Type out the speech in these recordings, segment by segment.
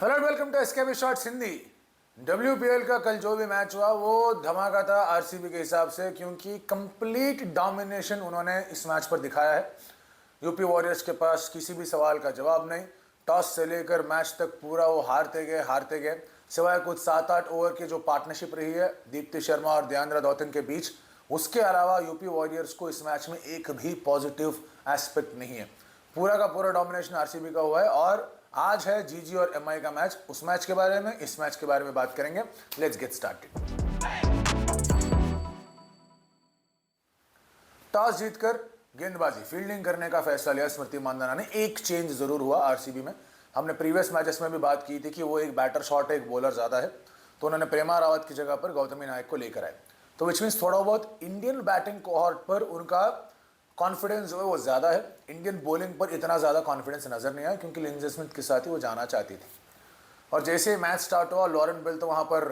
Hello and welcome to SKB shorts Hindi. WPL का कल जो भी मैच हुआ वो धमाका था आरसीबी के हिसाब से, क्योंकि कंप्लीट डोमिनेशन उन्होंने इस मैच पर दिखाया है। यूपी वॉरियर्स के पास किसी भी सवाल का जवाब नहीं। टॉस से लेकर मैच तक पूरा वो हारते गए सिवाय कुछ 7-8 ओवर की जो पार्टनरशिप रही है दीप्ति शर्मा और देवेंद्र दौतिन के बीच, उसके अलावा यूपी वॉरियर्स को इस मैच में एक भी पॉजिटिव एस्पेक्ट नहीं है। पूरा का पूरा डोमिनेशन आरसीबी का हुआ है और आज है जीजी और एमआई का मैच। उस मैच के बारे में, इस मैच के बारे में बात करेंगे। Let's get started. टॉस जीतकर गेंदबाजी फील्डिंग करने का फैसला लिया स्मृति मानधना ने। एक चेंज जरूर हुआ आरसीबी में। हमने प्रीवियस मैचेस में भी बात की थी कि वो एक बैटर शॉट है, एक बॉलर ज्यादा है, तो उन्होंने प्रेमा रावत की जगह पर गौतमी नायक को लेकर आए। तो विच मीन्स थोड़ा बहुत इंडियन बैटिंग कोहॉर्ट पर उनका कॉन्फिडेंस जो है वो ज़्यादा है। इंडियन बॉलिंग पर इतना ज़्यादा कॉन्फिडेंस नज़र नहीं आया क्योंकि लिंडसे स्मिथ के साथ ही वो जाना चाहती थी। और जैसे मैच स्टार्ट हुआ, लॉरेन बेल तो वहाँ पर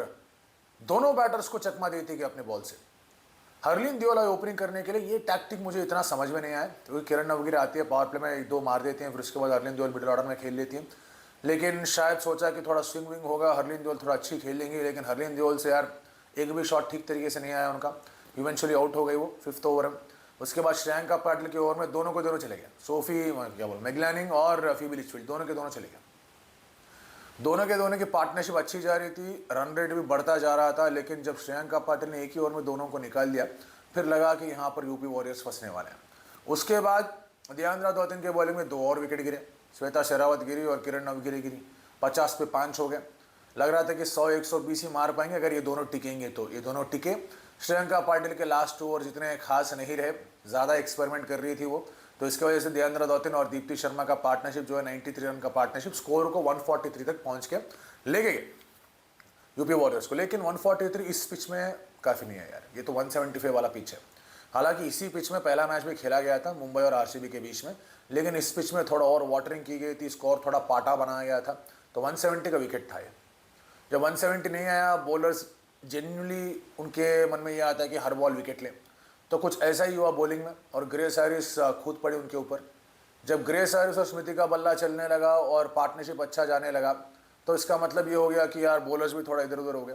दोनों बैटर्स को चकमा देती कि अपने बॉल से। हरलीन देओल ओपनिंग करने के लिए, ये टैक्टिक मुझे इतना समझ में नहीं आया क्योंकि किरण नवगिरी आती है, पावर प्ले में एक दो मार देती हैं, फिर उसके बाद हरलीन देओल मिडिल ऑर्डर में खेल लेती हैं। लेकिन शायद सोचा कि थोड़ा स्विंग विंग होगा, हरलीन देओल थोड़ा अच्छी खेल लेंगी, लेकिन हरलीन देओल से यार एक भी शॉट ठीक तरीके से नहीं आया उनका। इवेंचुअली आउट हो गई वो 5th ओवर में। उसके बाद श्रेयांका पाटिल के ओवर में दोनों को दोनों चले गए, सोफी क्या बोल मैग्लानिंग और फीबी लिचफील्ड दोनों के दोनों चले गए। दोनों के दोनों की पार्टनरशिप अच्छी जा रही थी, रन रेट भी बढ़ता जा रहा था, लेकिन जब श्रेयांका पाटिल ने एक ही ओवर में दोनों को निकाल दिया, फिर लगा कि यहाँ पर यूपी वॉरियर्स फंसने वाले हैं। उसके बाद देवेंद्र दौतिन के बॉलिंग में 2 और विकेट गिरे, श्वेता शेरावत गिरी और किरण नवगिरी गिरी। 50 पे 5 हो गए। लग रहा था कि 100-120 ही मार पाएंगे अगर ये दोनों टिकेंगे, तो ये दोनों टिके। श्रेयांका पाटिल के लास्ट ओवर जितने खास नहीं रहे, ज़्यादा एक्सपेरिमेंट कर रही थी वो, तो इसकी वजह से देवेंद्र दौतिन और दीप्ति शर्मा का पार्टनरशिप जो है 93 रन का पार्टनरशिप स्कोर को 143 तक पहुंच के ले गए यूपी वॉरियर्स को। लेकिन 143 इस पिच में काफ़ी नहीं है यार, ये तो 175 वाला पिच है। हालांकि इसी पिच में पहला मैच भी खेला गया था मुंबई और आरसीबी के बीच में, लेकिन इस पिच में थोड़ा और वाटरिंग की गई थी, स्कोर थोड़ा पाटा बनाया गया था, तो 170 का विकेट था ये। जब 170 नहीं आया, बॉलर्स जेन्युइनली उनके मन में ये आता है कि हर बॉल विकेट लें, तो कुछ ऐसा ही हुआ बॉलिंग में और ग्रेस हैरिस खुद पड़ी उनके ऊपर। जब ग्रेस हैरिस और स्मृति का बल्ला चलने लगा और पार्टनरशिप अच्छा जाने लगा, तो इसका मतलब ये हो गया कि यार बॉलर्स भी थोड़ा इधर उधर हो गए,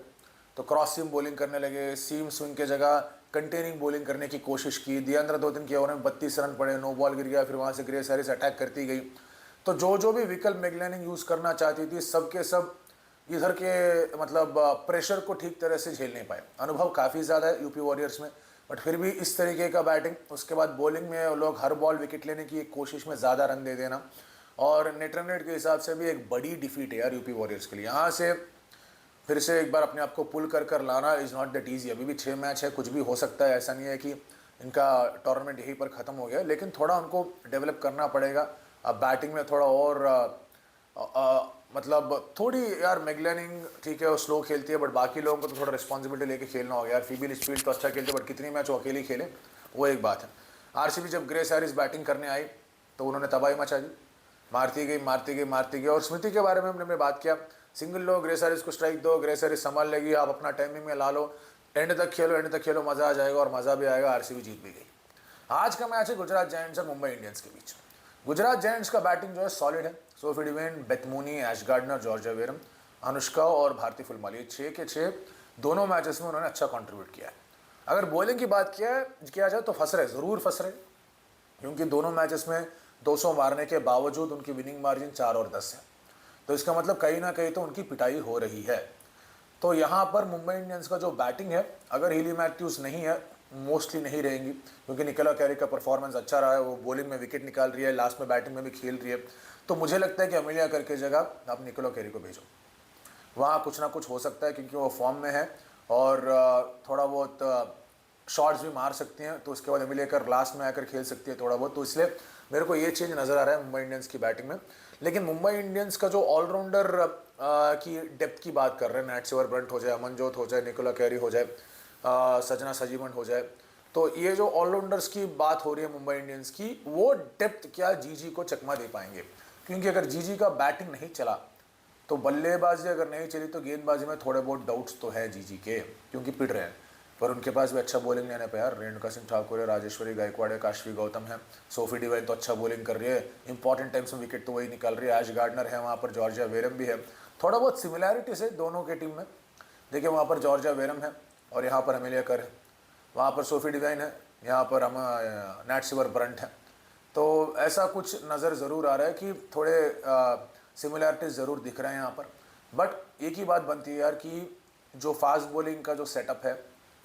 तो क्रॉस सीम बॉलिंग करने लगे, सीम स्विंग के जगह कंटेनिंग बॉलिंग करने की कोशिश की। देवेंद्र दौतिन के ओवर में 32 रन पड़े, 9 बॉल गिर गया, फिर वहाँ से ग्रेस हैरिस अटैक करती गई। तो जो भी विकल्प मैग्लानिंग यूज़ करना चाहती थी, सब के सब इधर के मतलब प्रेशर को ठीक तरह से झेल नहीं पाए। अनुभव काफ़ी ज़्यादा है यूपी वॉरियर्स में, बट फिर भी इस तरीके का बैटिंग, उसके बाद बॉलिंग में लोग हर बॉल विकेट लेने की एक कोशिश में ज़्यादा रन दे देना, और नेट रन रेट के हिसाब से भी एक बड़ी डिफीट है यार यूपी वॉरियर्स के लिए। यहाँ से फिर से एक बार अपने आप को पुल कर लाना इज़ नॉट दैट ईजी। अभी भी 6 मैच है, कुछ भी हो सकता है, ऐसा नहीं है कि इनका टूर्नामेंट यहीं पर ख़त्म हो गया, लेकिन थोड़ा उनको डेवलप करना पड़ेगा। अब बैटिंग में थोड़ा और मतलब थोड़ी यार मैग्लानिंग ठीक है वो स्लो खेलती है, बट बाकी लोगों को तो थोड़ा रिस्पॉन्सिबिलिटी लेके खेलना होगा यार। फीबी लिचफील्ड तो अच्छा खेलते हैं, बट कितनी मैच वो अकेले खेले, वो एक बात है। आरसीबी जब ग्रेस हैरिस बैटिंग करने आई तो उन्होंने तबाही मचा दी, मारती गई। और स्मृति के बारे में हमने बात किया, सिंगल लो, ग्रेस हैरिस को स्ट्राइक दो, ग्रेस हैरिस संभाल लेगी, आप अपना टाइमिंग में ला लो, एंड तक खेलो, मज़ा आ जाएगा, और मज़ा भी आएगा। आरसीबी जीत भी गई। आज का मैच है गुजरात जायंट्स और मुंबई इंडियंस के बीच। गुजरात जायंट्स का बैटिंग जो है सॉलिड है। सोफी डिवेन, बेथ मूनी, ऐश गार्डनर, जॉर्जिया वेरम, अनुष्का और भारती फुलमाली, 6 के 6 दोनों मैचेस में उन्होंने अच्छा कंट्रीब्यूट किया है। अगर बॉलिंग की बात किया जाए तो ज़रूर फंस रहे, क्योंकि दोनों मैचेस में 200 मारने के बावजूद उनकी विनिंग मार्जिन 4 और 10 है, तो इसका मतलब कहीं ना कहीं तो उनकी पिटाई हो रही है। तो यहाँ पर मुंबई इंडियंस का जो बैटिंग है, अगर हीली मैथ्यूज नहीं है, मोस्टली नहीं रहेंगी, क्योंकि निकोला कैरी का परफॉर्मेंस अच्छा रहा है, वो बॉलिंग में विकेट निकाल रही है, लास्ट में बैटिंग में भी खेल रही है, तो मुझे लगता है कि अमेलिया करके जगह आप निकोला कैरी को भेजो, वहाँ कुछ ना कुछ हो सकता है, क्योंकि वो फॉर्म में है और थोड़ा बहुत शॉट्स भी मार सकती हैं, तो उसके बाद अमेलिया कर लास्ट में आकर खेल सकती है थोड़ा बहुत, तो इसलिए मेरे को ये चेंज नज़र आ रहा है मुंबई इंडियंस की बैटिंग में। लेकिन मुंबई इंडियंस का जो ऑलराउंडर की डेप्थ की बात कर रहे हैं, मैट सेवर ब्रंट हो जाए, अमनजोत हो जाए, निकोला कैरी हो जाए, सजना सजीवन हो जाए, तो ये जो ऑलराउंडर्स की बात हो रही है मुंबई इंडियंस की, वो डेप्थ क्या जीजी को चकमा दे पाएंगे? क्योंकि अगर जीजी का बैटिंग नहीं चला तो बल्लेबाजी अगर नहीं चली तो गेंदबाजी में थोड़े बहुत डाउट्स तो है जीजी के, क्योंकि पिट रहे हैं, पर उनके पास भी अच्छा बॉलिंग लेने पे यार रेणुका सिंह ठाकुर है, राजेश्वरी गायकवाड़ है, काशवी गौतम है, सोफी डिवाइन तो अच्छा बॉलिंग कर रही है, इंपॉर्टेंट टाइम्स में विकेट तो वही निकाल रही है, ऐश गार्डनर है वहाँ पर, जॉर्जिया वेरम भी है, थोड़ा बहुत सिमिलैरिटीज है दोनों के टीम में। देखिए वहाँ पर जॉर्जिया वेरम है और यहाँ पर अमेलिया कर है, वहाँ पर सोफी डिवाइन है, यहाँ पर हम नैट सिवर ब्रंट है। तो ऐसा कुछ नज़र ज़रूर आ रहा है कि थोड़े सिमिलैरिटीज़ ज़रूर दिख रहे हैं यहाँ पर। बट एक ही बात बनती है यार कि जो फास्ट बॉलिंग का जो सेटअप है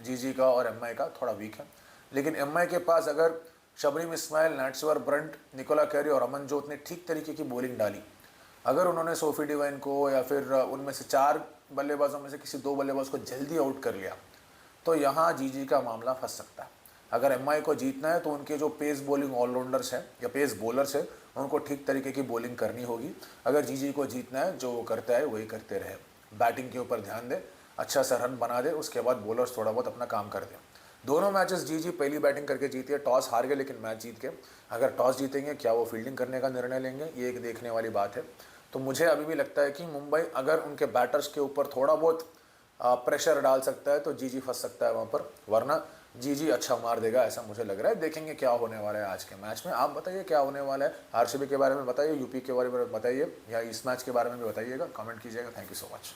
जीजी का और एमआई का थोड़ा वीक है, लेकिन एमआई के पास अगर Shabnim Ismail, Nat Sciver Brunt, Nicola Carey और अमनजोत ने ठीक तरीके की बॉलिंग डाली, अगर उन्होंने सोफी डिवाइन को या फिर उनमें से 4 बल्लेबाजों में से किसी 2 बल्लेबाज को जल्दी आउट कर लिया, तो यहाँ जीजी का मामला फंस सकता है। अगर एमआई को जीतना है तो उनके जो पेस बॉलिंग ऑलराउंडर्स हैं या पेस बॉलर्स हैं उनको ठीक तरीके की बॉलिंग करनी होगी। अगर जीजी को जीतना है, जो वो करता है वही करते रहे, बैटिंग के ऊपर ध्यान दे, अच्छा सा रन बना दे, उसके बाद बॉलर्स थोड़ा बहुत अपना काम कर दें। दोनों मैचेस जीजी पहली बैटिंग करके जीती है, टॉस हार गए लेकिन मैच जीत के। अगर टॉस जीतेंगे क्या वो फील्डिंग करने का निर्णय लेंगे, ये एक देखने वाली बात है। तो मुझे अभी भी लगता है कि मुंबई अगर उनके बैटर्स के ऊपर थोड़ा बहुत प्रेशर डाल सकता है तो जीजी फंस सकता है वहाँ पर, वरना जीजी अच्छा मार देगा ऐसा मुझे लग रहा है। देखेंगे क्या होने वाला है आज के मैच में। आप बताइए क्या होने वाला है, आरसीबी के बारे में बताइए, यूपी के बारे में बताइए, या इस मैच के बारे में भी बताइएगा, कमेंट कीजिएगा। Thank you so much.